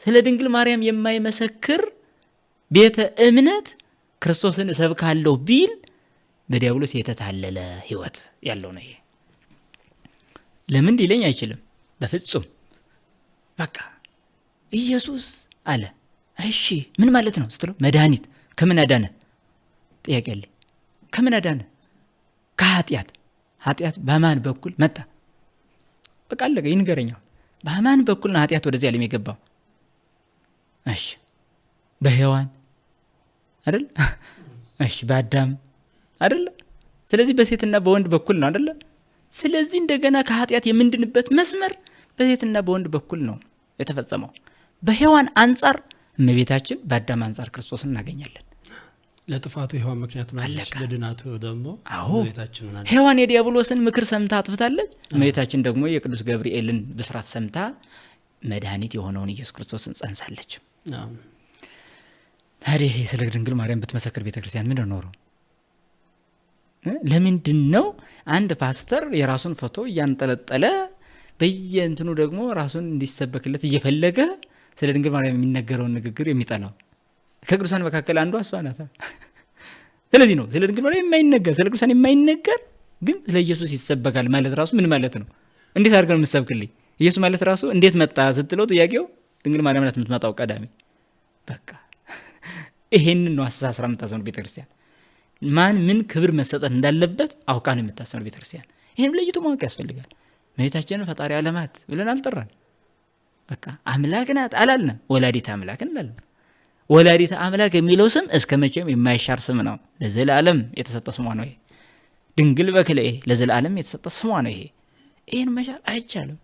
ስለ ድንግል ማርያም የማይመሰክር ቤተ እምነት ክርስቶስን እሰብካለሁ ቢል በዲያብሎስ የተታለለ ህይወት ያለው ነው። ይሄ ለምን ሊለኝ አይችልም በፍጹም። በቃ ኢየሱስ አለ። እሺ ምን ማለት ነው ስትለው መድኃኒት ከምን አዳነ? ጥያቄ አለኝ። ከምን አዳነ? ከኃጢአት። ኃጢአት በማን በኩል መጣ? በቃ አለቀ። ይንገረኛው በማን በኩል ነው ኃጢአት ወደዚህ ዓለም የገባው? እሺ በሔዋን አይደል? እሺ በአዳም አይደል? ስለዚህ በሴትና በወንድ በኩል ነው አይደል? ስለዚህ እንደገና ከኃጢአት የምንድንበት መስመር በሴትና በወንድ በኩል ነው የተፈጸመው። በሔዋን አንጻር እመቤታችን፣ በአዳም አንጻር ክርስቶስን እናገኛለን። ለጥፋቱ ሔዋን ምክንያት ማለት ለድናቱ ደግሞ እመቤታችን ሆናለች። ሔዋን የዲያብሎስን ምክር ሰምታ አጥፍታለች። እመቤታችን ደግሞ የቅዱስ ገብርኤልን ብስራት ሰምታ መድኃኒት የሆነውን ኢየሱስ ክርስቶስን ጸንሳለች። ታዲያ ስለ ድንግል ማርያም ብትመሰክር ቤተክርስቲያን ምን ኖረው? ለምንድን ነው አንድ ፓስተር የራሱን ፎቶ እያንጠለጠለ በየእንትኑ ደግሞ ራሱን እንዲሰበክለት እየፈለገ ስለ ድንግል ማርያም የሚነገረውን ንግግር የሚጠላው? ከቅዱሳን መካከል አንዷ እሷ ናት። ስለዚህ ነው ስለ ድንግል ማርያም የማይነገር፣ ስለ ቅዱሳን የማይነገር ግን ስለ ኢየሱስ ይሰበካል ማለት ራሱ ምን ማለት ነው? እንዴት አድርገን የምትሰብክልኝ? ኢየሱስ ማለት ራሱ እንዴት መጣ ስትለው ጥያቄው ድንግል ማርያም ናት የምትመጣው ቀዳሚ። በቃ ይሄንን ነው አስተሳስራ የምታስተምር ቤተክርስቲያን። ማን ምን ክብር መሰጠት እንዳለበት አውቃ ነው የምታስተምር ቤተክርስቲያን። ይሄን ለይቶ ማወቅ ያስፈልጋል። እመቤታችንን ፈጣሪ ዓለማት ብለን አልጠራን። በቃ አምላክ ናት አላልነ፣ ወላዲተ አምላክ እንላለን። ወላዲተ አምላክ የሚለው ስም እስከ መቼም የማይሻር ስም ነው። ለዘላለም የተሰጠ ስሟ ነው ይሄ። ድንግል በክልኤ ለዘላለም የተሰጠ ስሟ ነው ይሄ። ይሄን መሻር አይቻልም።